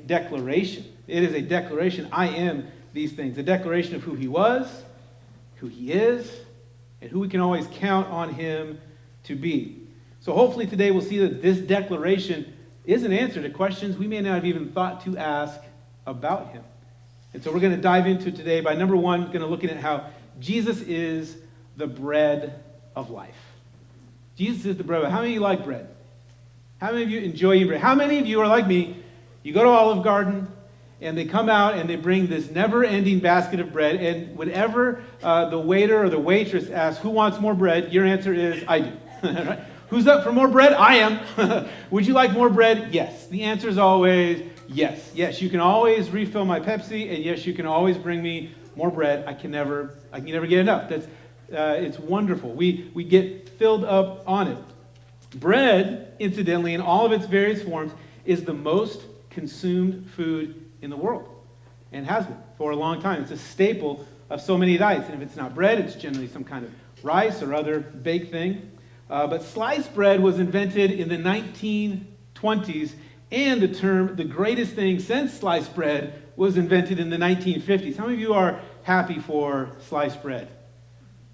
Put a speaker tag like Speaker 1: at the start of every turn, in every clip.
Speaker 1: declaration. It is a declaration. I am these things. A declaration of who he was, who he is, and who we can always count on him to be. So hopefully today we'll see that this declaration is an answer to questions we may not have even thought to ask about him. And so we're going to dive into it today by number one, going to look at how Jesus is the bread of life. Jesus is the bread of life. How many of you like bread? How many of you enjoy eating bread? How many of you are like me? You go to Olive Garden, and they come out and they bring this never-ending basket of bread, and whenever the waiter or the waitress asks, who wants more bread, your answer is, I do. Right? Who's up for more bread? I am. Would you like more bread? Yes. The answer is always yes. Yes, you can always refill my Pepsi, and yes, you can always bring me more bread. I can never get enough. It's wonderful. We get filled up on it. Bread, incidentally, in all of its various forms, is the most consumed food in the world, and has been for a long time. It's a staple of so many diets, and if it's not bread, it's generally some kind of rice or other baked thing. But sliced bread was invented in the 1920s, and the term, the greatest thing since sliced bread, was invented in the 1950s. How many of you are happy for sliced bread?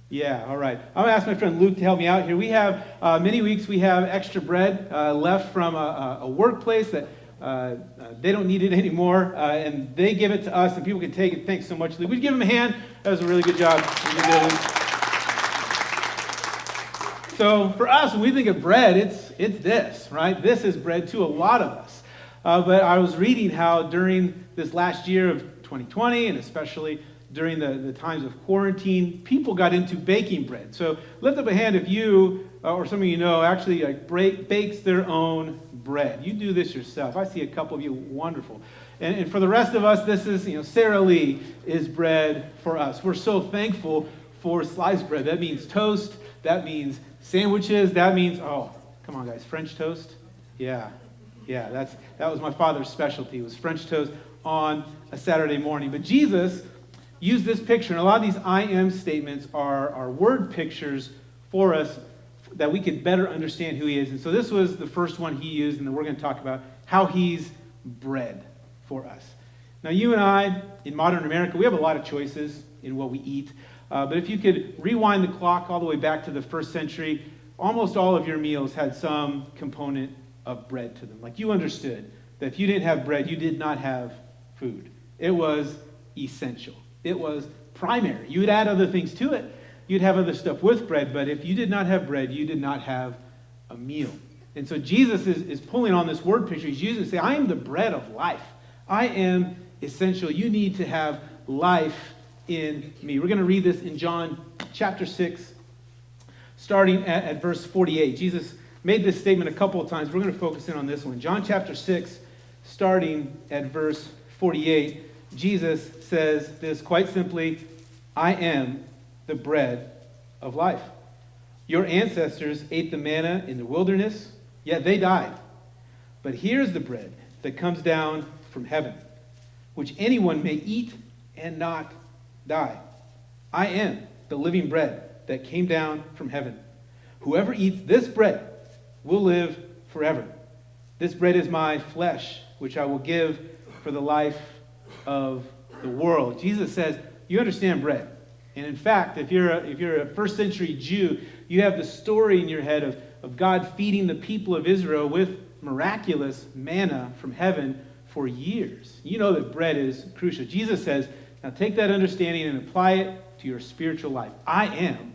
Speaker 1: Yeah, all right. I'm going to ask my friend Luke to help me out here. We have, many weeks we have extra bread left from a workplace that they don't need it anymore, and they give it to us, and people can take it. Thanks so much, Luke. Would you give him a hand? That was a really good job. So for us, when we think of bread, it's this, right? This is bread to a lot of us. But I was reading how during this last year of 2020, and especially during the times of quarantine, people got into baking bread. So lift up a hand if you, or some of you know, actually bakes their own bread. You do this yourself. I see a couple of you. Wonderful. And for the rest of us, this is, Sara Lee is bread for us. We're so thankful for sliced bread. That means toast. That means sandwiches. That means, oh, come on, guys, French toast? Yeah, that was my father's specialty, was French toast on a Saturday morning. But Jesus used this picture, and a lot of these I am statements are word pictures for us that we could better understand who he is. And so this was the first one he used, and then we're going to talk about how he's bread for us. Now, you and I, in modern America, we have a lot of choices in what we eat. But if you could rewind the clock all the way back to the first century, almost all of your meals had some component of bread to them. Like, you understood that if you didn't have bread, you did not have food. It was essential. It was primary. You would add other things to it. You'd have other stuff with bread, but if you did not have bread, you did not have a meal. And so Jesus is pulling on this word picture. He's using it to say, I am the bread of life. I am essential. You need to have life in me. We're going to read this in John chapter 6, starting at verse 48. Jesus made this statement a couple of times. We're going to focus in on this one. John chapter 6, starting at verse 48, Jesus says this quite simply, I am the bread of life. Your ancestors ate the manna in the wilderness, yet they died. But here's the bread that comes down from heaven, which anyone may eat and not die. I am the living bread that came down from heaven. Whoever eats this bread will live forever. This bread is my flesh, which I will give for the life of the world. Jesus says, you understand bread. And in fact, if you're a first century Jew, you have the story in your head of God feeding the people of Israel with miraculous manna from heaven for years. You know that bread is crucial. Jesus says, now take that understanding and apply it to your spiritual life. I am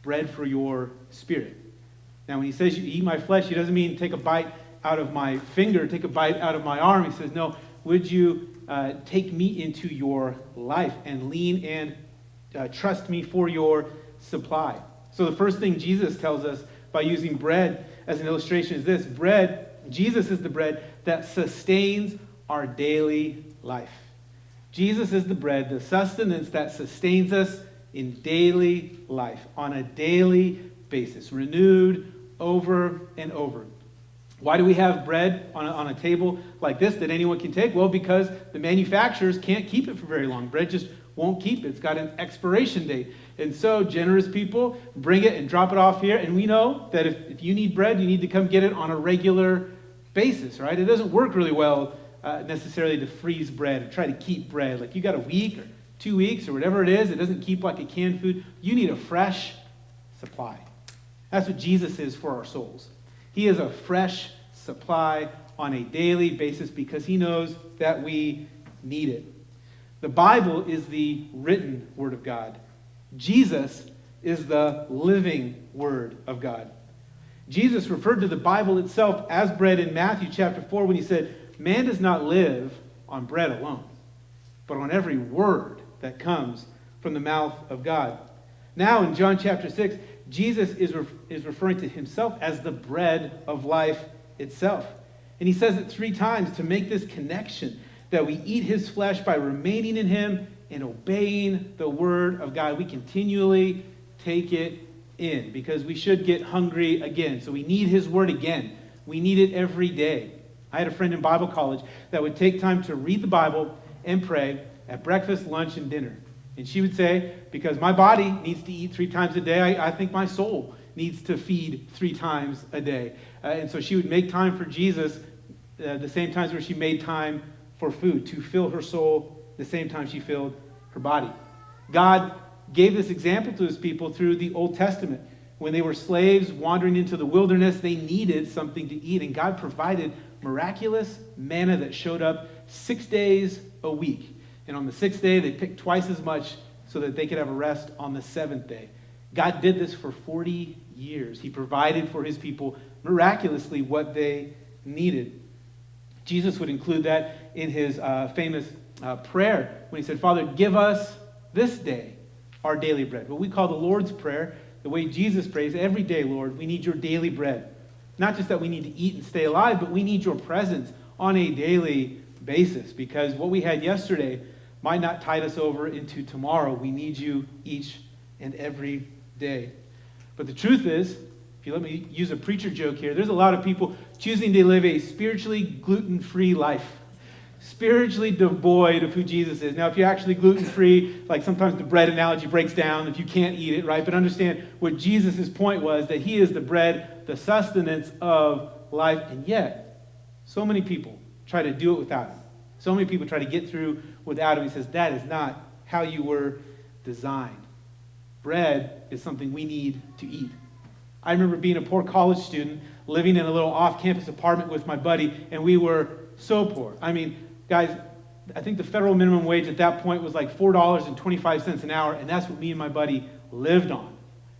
Speaker 1: bread for your spirit. Now, when he says you eat my flesh, he doesn't mean take a bite out of my finger, take a bite out of my arm. He says, no, would you take me into your life and lean and trust me for your supply. So the first thing Jesus tells us by using bread as an illustration is this. Bread, Jesus is the bread that sustains our daily life. Jesus is the bread, the sustenance that sustains us in daily life, on a daily basis, renewed over and over. Why do we have bread on a table like this that anyone can take? Well, because the manufacturers can't keep it for very long. Bread just won't keep it. It's got an expiration date. And so generous people bring it and drop it off here. And we know that if you need bread, you need to come get it on a regular basis, right? It doesn't work really well necessarily to freeze bread or try to keep bread. Like you got a week or 2 weeks or whatever it is, it doesn't keep like a canned food. You need a fresh supply. That's what Jesus is for our souls. He is a fresh supply on a daily basis because he knows that we need it. The Bible is the written word of God. Jesus is the living word of God. Jesus referred to the Bible itself as bread in Matthew chapter 4 when he said, "Man does not live on bread alone, but on every word that comes from the mouth of God." Now in John chapter 6, Jesus is referring to himself as the bread of life itself. And he says it 3 times to make this connection that we eat his flesh by remaining in him and obeying the word of God. We continually take it in because we should get hungry again. So we need his word again. We need it every day. I had a friend in Bible college that would take time to read the Bible and pray at breakfast, lunch, and dinner. And she would say, because my body needs to eat 3 times a day, I think my soul needs to feed 3 times a day. And so she would make time for Jesus the same times where she made time for food, to fill her soul the same time she filled her body. God gave this example to his people through the Old Testament. When they were slaves wandering into the wilderness, they needed something to eat. And God provided miraculous manna that showed up 6 days a week. And on the 6th day, they picked twice as much so that they could have a rest on the 7th day. God did this for 40 years. He provided for his people miraculously what they needed. Jesus would include that in his famous prayer when he said, "Father, give us this day our daily bread." What we call the Lord's Prayer, the way Jesus prays, every day, Lord, we need your daily bread. Not just that we need to eat and stay alive, but we need your presence on a daily basis because what we had yesterday might not tide us over into tomorrow. We need you each and every day. But the truth is, if you let me use a preacher joke here, there's a lot of people choosing to live a spiritually gluten-free life, spiritually devoid of who Jesus is. Now, if you're actually gluten-free, like sometimes the bread analogy breaks down if you can't eat it, right? But understand what Jesus' point was, that he is the bread, the sustenance of life, and yet so many people try to do it without him. So many people try to get through without him. He says, that is not how you were designed. Bread is something we need to eat. I remember being a poor college student, living in a little off-campus apartment with my buddy, and we were so poor. I mean, guys, I think the federal minimum wage at that point was like $4.25 an hour, and that's what me and my buddy lived on.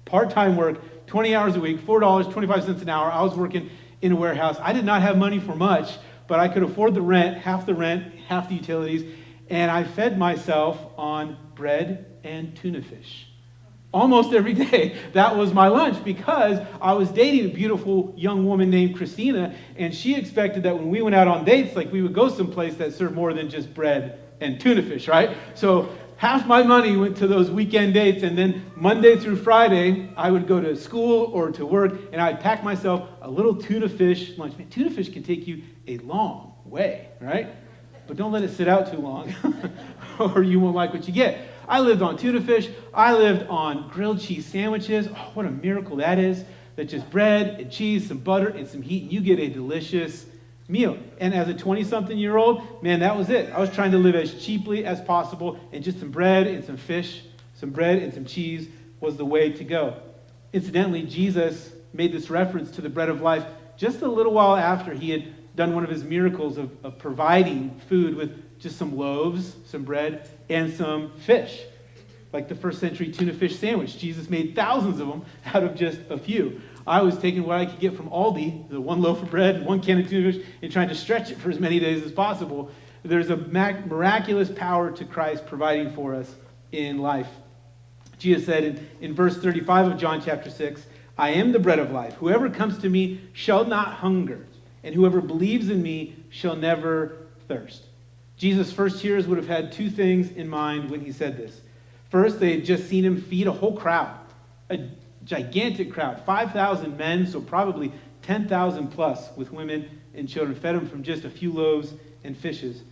Speaker 1: Part-time work, 20 hours a week, $4.25 an hour. I was working in a warehouse. I did not have money for much, but I could afford the rent, half the utilities, and I fed myself on bread and tuna fish. Almost every day, that was my lunch because I was dating a beautiful young woman named Christina, and she expected that when we went out on dates, like we would go someplace that served more than just bread and tuna fish, right? So half my money went to those weekend dates, and then Monday through Friday, I would go to school or to work, and I'd pack myself a little tuna fish lunch. Man, tuna fish can take you a long way, right? But don't let it sit out too long, or you won't like what you get. I lived on tuna fish. I lived on grilled cheese sandwiches. Oh, what a miracle that is. That's just bread and cheese, some butter, and some heat, and you get a delicious meal. And as a 20-something-year-old, man, that was it. I was trying to live as cheaply as possible, and just some bread and some fish, some bread and some cheese was the way to go. Incidentally, Jesus made this reference to the bread of life just a little while after he had done one of his miracles of providing food with just some loaves, some bread, and some fish. Like the first century tuna fish sandwich. Jesus made thousands of them out of just a few. I was taking what I could get from Aldi, the 1 loaf of bread, 1 can of tuna fish, and trying to stretch it for as many days as possible. There's a miraculous power to Christ providing for us in life. Jesus said in verse 35 of John chapter 6, "I am the bread of life. Whoever comes to me shall not hunger, and whoever believes in me shall never thirst." Jesus' first hearers would have had 2 things in mind when he said this. First, they had just seen him feed a whole crowd, a gigantic crowd, 5,000 men, so probably 10,000 plus with women and children, fed him from just a few loaves and fishes.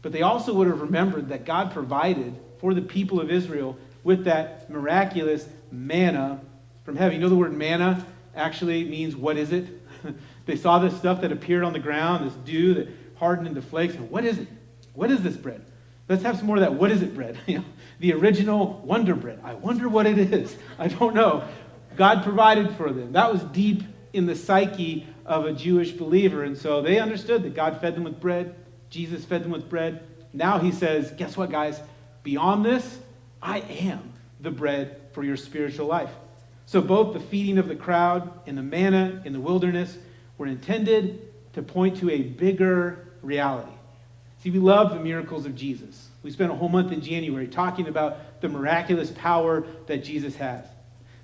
Speaker 1: But they also would have remembered that God provided for the people of Israel with that miraculous manna from heaven. You know the word manna actually means what is it? They saw this stuff that appeared on the ground, this dew that hardened into flakes. And what is it? What is this bread? Let's have some more of that. What is it bread? The original Wonder Bread. I wonder what it is. I don't know. God provided for them. That was deep in the psyche of a Jewish believer. And so they understood that God fed them with bread. Jesus fed them with bread. Now he says, guess what, guys? Beyond this, I am the bread for your spiritual life. So both the feeding of the crowd and the manna in the wilderness were intended to point to a bigger reality. See, we love the miracles of Jesus. We spent a whole month in January talking about the miraculous power that Jesus has.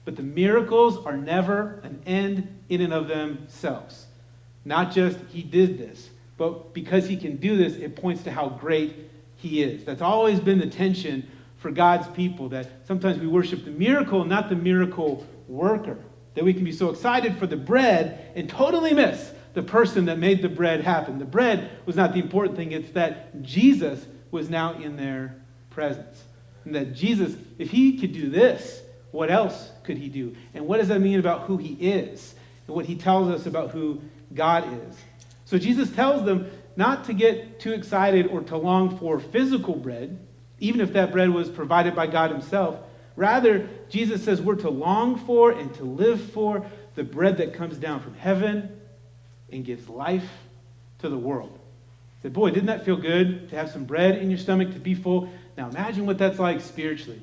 Speaker 1: But the miracles are never an end in and of themselves. Not just he did this, but because he can do this, it points to how great he is. That's always been the tension for God's people, that sometimes we worship the miracle, not the miracle worker. That we can be so excited for the bread and totally miss the person that made the bread happen. The bread was not the important thing. It's that Jesus was now in their presence. And that Jesus, if he could do this, what else could he do? And what does that mean about who he is? And what he tells us about who God is. So Jesus tells them not to get too excited or to long for physical bread, even if that bread was provided by God himself. Rather, Jesus says we're to long for and to live for the bread that comes down from heaven and gives life to the world. I said, boy, didn't that feel good to have some bread in your stomach, to be full? Now imagine what that's like spiritually.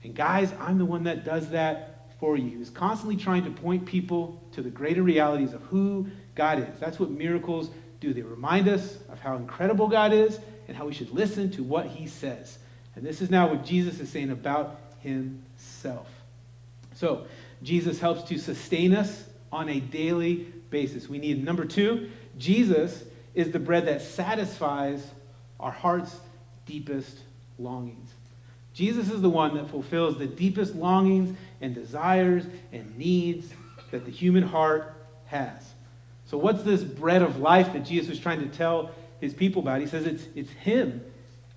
Speaker 1: And guys, I'm the one that does that for you. He's constantly trying to point people to the greater realities of who God is. That's what miracles do. They remind us of how incredible God is and how we should listen to what he says. And this is now what Jesus is saying about himself. So, Jesus helps to sustain us on a daily basis. We need, number 2, Jesus is the bread that satisfies our heart's deepest longings. Jesus is the one that fulfills the deepest longings and desires and needs that the human heart has. So what's this bread of life that Jesus was trying to tell his people about? He says it's him,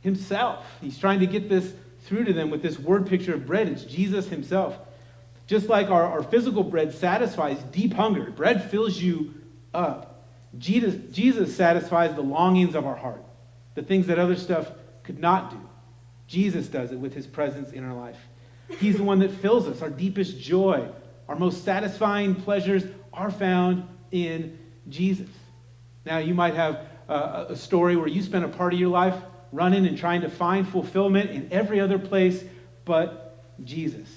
Speaker 1: himself. He's trying to get this through to them with this word picture of bread. It's Jesus himself. Just like our physical bread satisfies deep hunger, bread fills you up. Jesus satisfies the longings of our heart, the things that other stuff could not do. Jesus does it with his presence in our life. He's the one that fills us. Our deepest joy, our most satisfying pleasures are found in Jesus. Now, you might have a story where you spent a part of your life running and trying to find fulfillment in every other place but Jesus.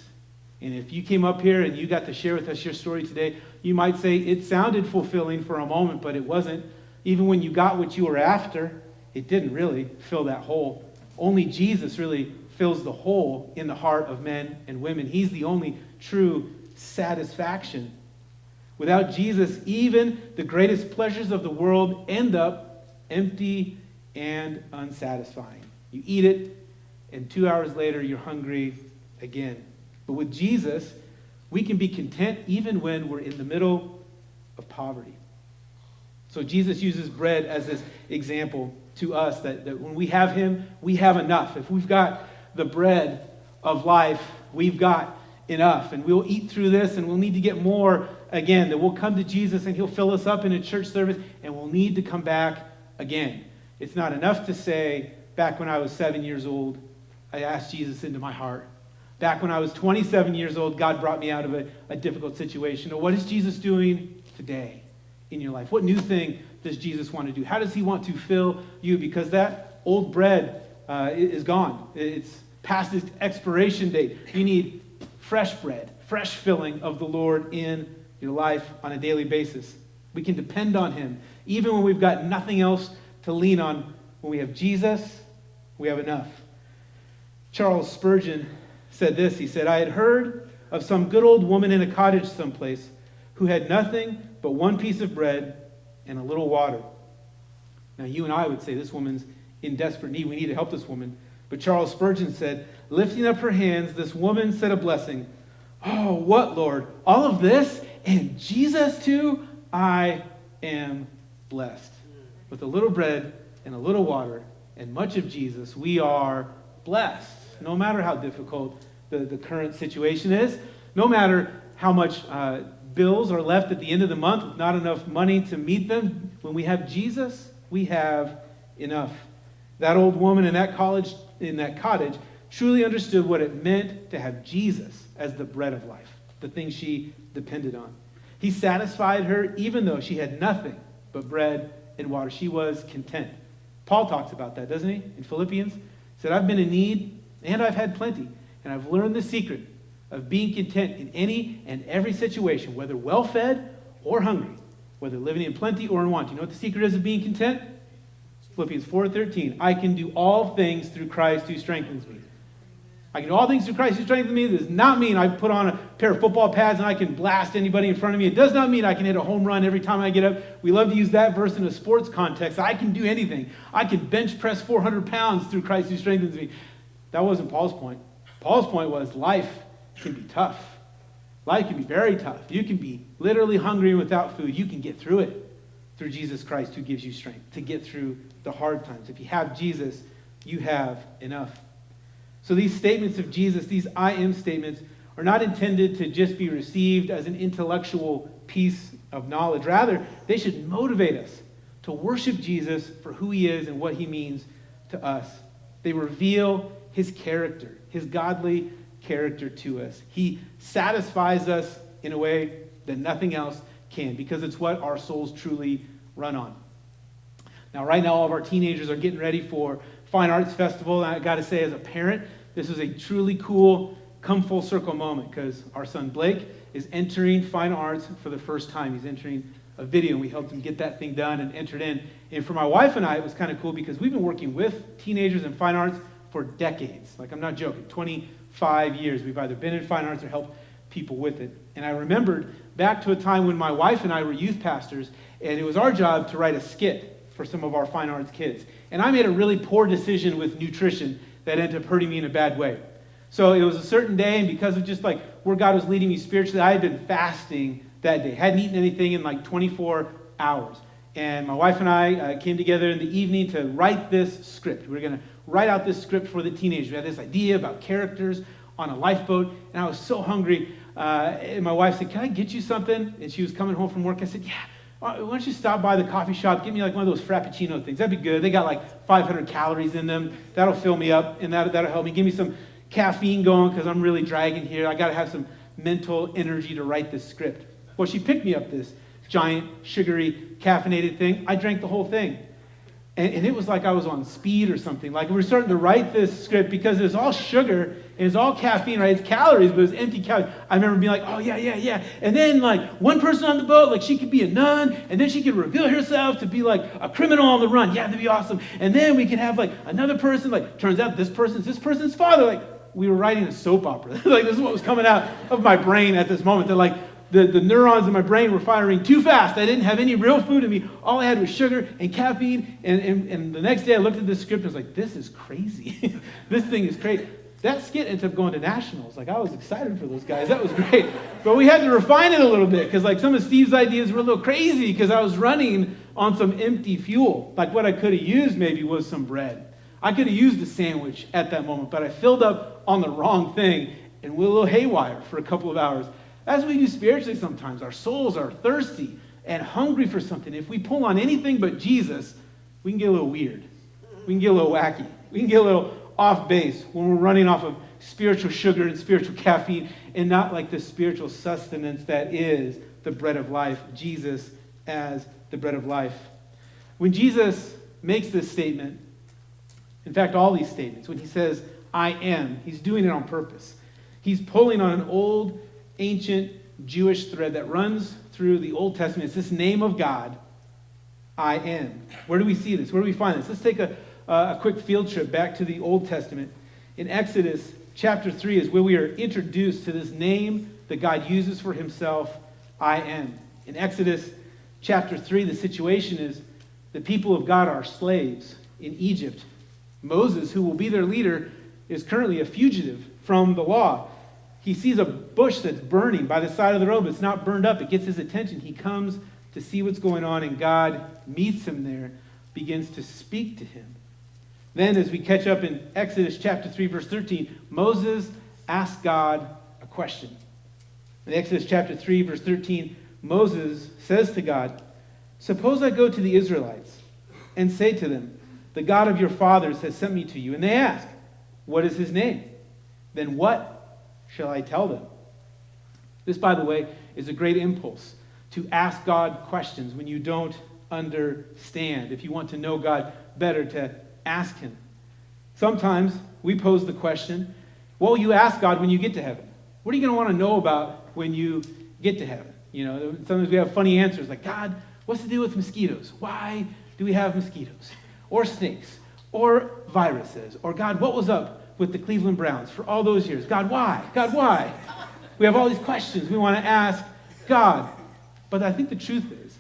Speaker 1: And if you came up here and you got to share with us your story today, you might say it sounded fulfilling for a moment, but it wasn't. Even when you got what you were after, it didn't really fill that hole. Only Jesus really fills the hole in the heart of men and women. He's the only true satisfaction. Without Jesus, even the greatest pleasures of the world end up empty and unsatisfying. You eat it, and 2 hours later, you're hungry again. But with Jesus, we can be content even when we're in the middle of poverty. So Jesus uses bread as this example to us that when we have him, we have enough. If we've got the bread of life, we've got enough. And we'll eat through this, and we'll need to get more again. That we'll come to Jesus, and he'll fill us up in a church service, and we'll need to come back again. It's not enough to say, back when I was 7 years old, I asked Jesus into my heart. Back when I was 27 years old, God brought me out of a difficult situation. Or what is Jesus doing today in your life? What new thing does Jesus want to do? How does he want to fill you? Because that old bread is gone. It's past its expiration date. You need fresh bread, fresh filling of the Lord in your life on a daily basis. We can depend on him. Even when we've got nothing else to lean on, when we have Jesus, we have enough. Charles Spurgeon said this. He said, I had heard of some good old woman in a cottage someplace who had nothing but one piece of bread and a little water. Now, you and I would say this woman's in desperate need. We need to help this woman. But Charles Spurgeon said, lifting up her hands, this woman said a blessing. Oh, what, Lord? All of this? And Jesus too? I am blessed. With a little bread and a little water and much of Jesus, we are blessed. No matter how difficult the current situation is, no matter how much bills are left at the end of the month with not enough money to meet them, when we have Jesus, We have enough. That old woman in that cottage truly understood what it meant to have Jesus as the bread of life, the thing she depended on. He satisfied her even though she had nothing but bread and water. She was content. Paul talks about that, doesn't he? In Philippians, he said, I've been in need and I've had plenty, and I've learned the secret of being content in any and every situation, whether well-fed or hungry, whether living in plenty or in want. You know what the secret is of being content? Philippians 4:13. I can do all things through Christ who strengthens me. I can do all things through Christ who strengthens me. This does not mean I put on a pair of football pads and I can blast anybody in front of me. It does not mean I can hit a home run every time I get up. We love to use that verse in a sports context. I can do anything. I can bench press 400 pounds through Christ who strengthens me. That wasn't Paul's point. Paul's point was life can be tough. Life can be very tough. You can be literally hungry and without food. You can get through it through Jesus Christ who gives you strength to get through the hard times. If you have Jesus, you have enough. So these statements of Jesus, these I am statements, are not intended to just be received as an intellectual piece of knowledge. Rather, they should motivate us to worship Jesus for who he is and what he means to us. They reveal his character, his godly character to us. He satisfies us in a way that nothing else can, because it's what our souls truly run on. Now, right now, all of our teenagers are getting ready for Fine Arts Festival. And I got to say, as a parent, this is a truly cool, come full circle moment, because our son Blake is entering fine arts for the first time. He's entering a video, and we helped him get that thing done and entered in. And for my wife and I, it was kind of cool because we've been working with teenagers in fine arts for decades. Like, I'm not joking, 25 years. We've either been in fine arts or helped people with it. And I remembered back to a time when my wife and I were youth pastors, and it was our job to write a skit for some of our fine arts kids. And I made a really poor decision with nutrition that ended up hurting me in a bad way. So it was a certain day, and because of just like where God was leading me spiritually, I had been fasting that day. Hadn't eaten anything in like 24 hours. And my wife and I came together in the evening to write this script. We were going to write out this script for the teenagers. We had this idea about characters on a lifeboat, and I was so hungry. And my wife said, "Can I get you something?" And she was coming home from work. I said, "Yeah. Why don't you stop by the coffee shop, get me like one of those Frappuccino things. That'd be good. They got like 500 calories in them. That'll fill me up, and that'll help me. Give me some caffeine going because I'm really dragging here. I got to have some mental energy to write this script." Well, she picked me up this giant, sugary, caffeinated thing. I drank the whole thing. And it was like I was on speed or something. Like, we were starting to write this script because it's all sugar and it's all caffeine, right? It's calories, but it's empty calories. I remember being like, oh, yeah. And then, like, one person on the boat, like, she could be a nun, and then she could reveal herself to be, like, a criminal on the run. Yeah, that'd be awesome. And then we could have, like, another person, like, turns out this person's father. Like, we were writing a soap opera. Like, this is what was coming out of my brain at this moment. That, like, the neurons in my brain were firing too fast. I didn't have any real food in me. All I had was sugar and caffeine. And the next day I looked at this script and I was like, this is crazy. This thing is crazy. That skit ended up going to nationals. Like, I was excited for those guys. That was great. But we had to refine it a little bit because, like, some of Steve's ideas were a little crazy because I was running on some empty fuel. Like, what I could have used maybe was some bread. I could have used a sandwich at that moment, but I filled up on the wrong thing and went a little haywire for a couple of hours. As we do spiritually sometimes, our souls are thirsty and hungry for something. If we pull on anything but Jesus, we can get a little weird. We can get a little wacky. We can get a little off base when we're running off of spiritual sugar and spiritual caffeine and not like the spiritual sustenance that is the bread of life, Jesus as the bread of life. When Jesus makes this statement, in fact, all these statements, when he says, I am, he's doing it on purpose. He's pulling on an old, ancient Jewish thread that runs through the Old Testament. It's this name of God, I am. Where do we see this? Where do we find this? Let's take a quick field trip back to the Old Testament. In Exodus chapter 3 is where we are introduced to this name that God uses for himself, I am. In Exodus chapter 3, the situation is the people of God are slaves in Egypt. Moses, who will be their leader, is currently a fugitive from the law. He sees a bush that's burning by the side of the road, but it's not burned up. It gets his attention. He comes to see what's going on, and God meets him there, begins to speak to him. Then, as we catch up in Exodus chapter 3, verse 13, Moses asks God a question. In Exodus chapter 3, verse 13, Moses says to God, suppose I go to the Israelites and say to them, the God of your fathers has sent me to you. And they ask, what is his name? Then what shall I tell them? This, by the way, is a great impulse to ask God questions when you don't understand. If you want to know God better, to ask him. Sometimes we pose the question, what will you ask God when you get to heaven? What are you going to want to know about when you get to heaven? Sometimes we have funny answers like, God, what's the deal with mosquitoes? Why do we have mosquitoes? Or snakes? Or viruses? Or God, what was up with the Cleveland Browns for all those years? God, why? God, why? We have all these questions we want to ask God. But I think the truth is,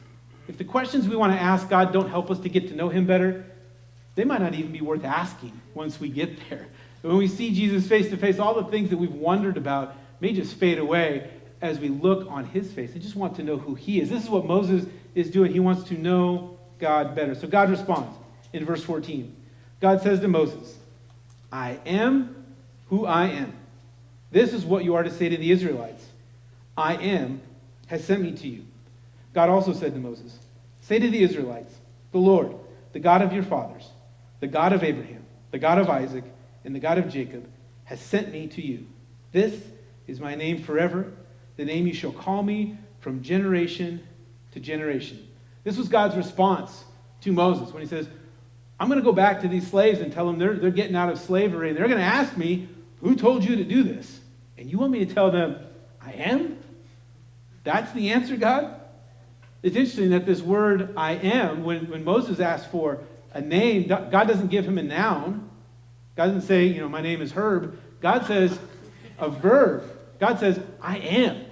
Speaker 1: if the questions we want to ask God don't help us to get to know him better, they might not even be worth asking once we get there. When we see Jesus face to face, all the things that we've wondered about may just fade away as we look on his face and just want to know who he is. This is what Moses is doing. He wants to know God better. So God responds in verse 14. God says to Moses, I am who I am. This is what you are to say to the Israelites. I am has sent me to you. God also said to Moses, say to the Israelites, the Lord, the God of your fathers, the God of Abraham, the God of Isaac, and the God of Jacob, has sent me to you. This is my name forever, the name you shall call me from generation to generation. This was God's response to Moses when he says, I'm going to go back to these slaves and tell them they're getting out of slavery, and they're going to ask me, who told you to do this? And you want me to tell them, I am? That's the answer, God? It's interesting that this word, I am, when Moses asked for a name, God doesn't give him a noun. God doesn't say, my name is Herb. God says a verb. God says, I am.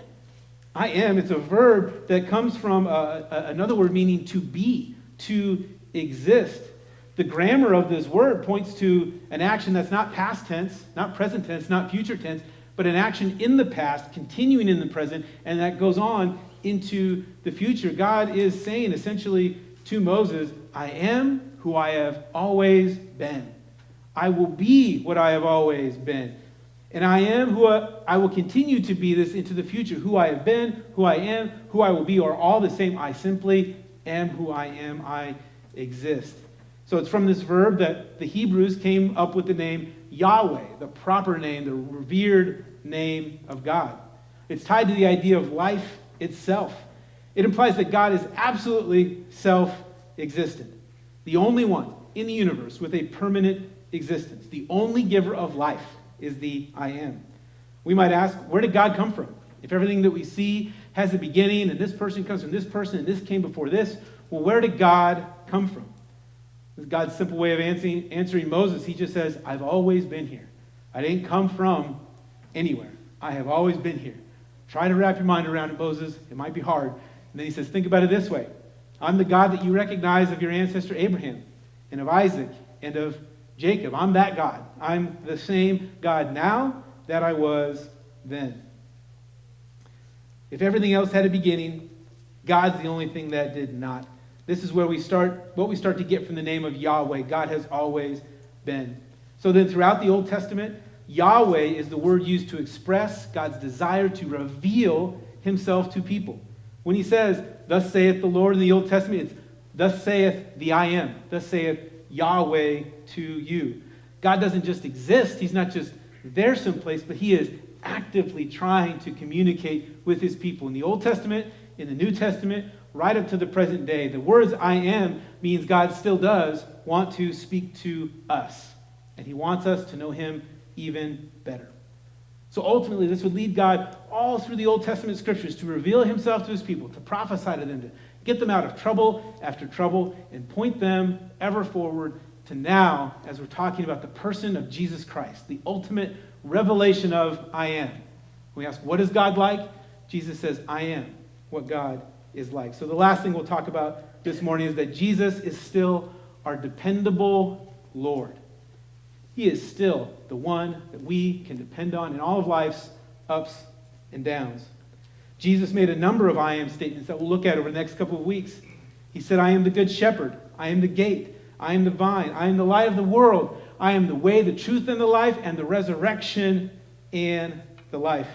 Speaker 1: I am. It's a verb that comes from another word meaning to be, to exist. The grammar of this word points to an action that's not past tense, not present tense, not future tense, but an action in the past, continuing in the present, and that goes on into the future. God is saying essentially to Moses, I am who I have always been. I will be what I have always been. And I am who I will continue to be this into the future. Who I have been, who I am, who I will be are all the same. I simply am who I am. I exist. So it's from this verb that the Hebrews came up with the name Yahweh, the proper name, the revered name of God. It's tied to the idea of life itself. It implies that God is absolutely self-existent, the only one in the universe with a permanent existence. The only giver of life is the I am. We might ask, where did God come from? If everything that we see has a beginning, and this person comes from this person, and this came before this, well, where did God come from? This is God's simple way of answering Moses. He just says, I've always been here. I didn't come from anywhere. I have always been here. Try to wrap your mind around it, Moses. It might be hard. And then he says, think about it this way. I'm the God that you recognize of your ancestor Abraham and of Isaac and of Jacob. I'm that God. I'm the same God now that I was then. If everything else had a beginning, God's the only thing that did not. This is where what we start to get from the name of Yahweh. God has always been. So then throughout the Old Testament, Yahweh is the word used to express God's desire to reveal himself to people. When he says, thus saith the Lord in the Old Testament, it's thus saith the I am. Thus saith Yahweh to you. God doesn't just exist. He's not just there someplace, but he is actively trying to communicate with his people. In the Old Testament, in the New Testament, right up to the present day, the words I am means God still does want to speak to us. And he wants us to know him even better. So ultimately, this would lead God all through the Old Testament scriptures to reveal himself to his people, to prophesy to them, to get them out of trouble after trouble, and point them ever forward to now, as we're talking about the person of Jesus Christ, the ultimate revelation of I am. We ask, what is God like? Jesus says, I am what God is like. So the last thing we'll talk about this morning is that Jesus is still our dependable Lord. He is still the one that we can depend on in all of life's ups and downs. Jesus made a number of I am statements that we'll look at over the next couple of weeks. He said, I am the good shepherd. I am the gate. I am the vine. I am the light of the world. I am the way, the truth, and the life, and the resurrection and the life.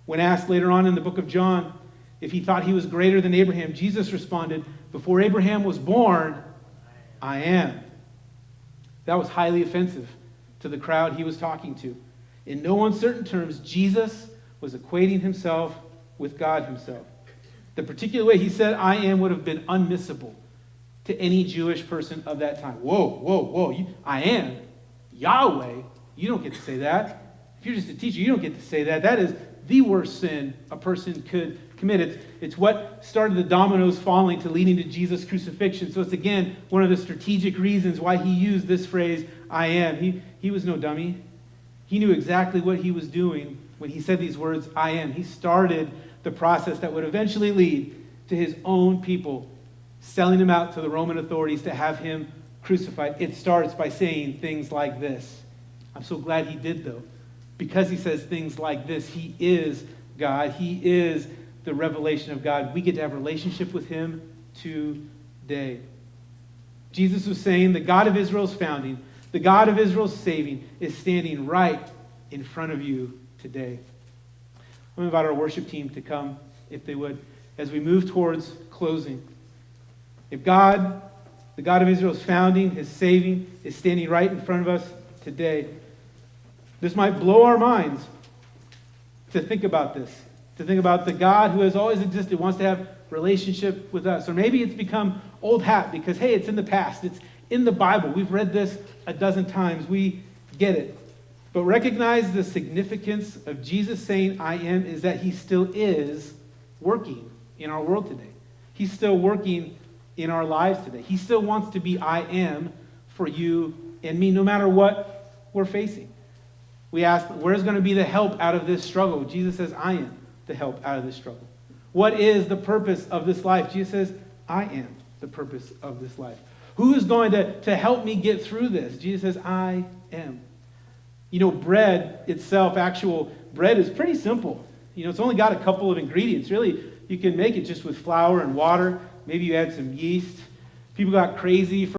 Speaker 1: When asked later on in the book of John if he thought he was greater than Abraham, Jesus responded, before Abraham was born, I am. That was highly offensive to the crowd he was talking to. In no uncertain terms, Jesus was equating himself with God himself. The particular way he said, I am, would have been unmissable to any Jewish person of that time. Whoa. I am Yahweh. You don't get to say that. If you're just a teacher, you don't get to say that. That is the worst sin a person could commit. It's what started the dominoes falling to leading to Jesus' crucifixion. So it's, again, one of the strategic reasons why he used this phrase, I am. He was no dummy. He knew exactly what he was doing when he said these words, I am. He started the process that would eventually lead to his own people selling him out to the Roman authorities to have him crucified. It starts by saying things like this. I'm so glad he did, though, because he says things like this. He is God. He is the revelation of God. We get to have a relationship with him today. Jesus was saying the God of Israel's founding, the God of Israel's saving, is standing right in front of you today. I'm going to invite our worship team to come, if they would, as we move towards closing. If God, the God of Israel's founding, his saving, is standing right in front of us today, this might blow our minds to think about this, to think about the God who has always existed, wants to have relationship with us. Or maybe it's become old hat because, hey, it's in the past. It's in the Bible. We've read this a dozen times. We get it. But recognize the significance of Jesus saying, I am, is that he still is working in our world today. He's still working in our lives today. He still wants to be I am for you and me, no matter what we're facing. We ask, where's going to be the help out of this struggle? Jesus says, I am the help out of this struggle. What is the purpose of this life? Jesus says, I am the purpose of this life. Who is going to help me get through this? Jesus says, I am. You know, bread itself, actual bread, is pretty simple. You know, it's only got a couple of ingredients. Really, you can make it just with flour and water. Maybe you add some yeast. People got crazy for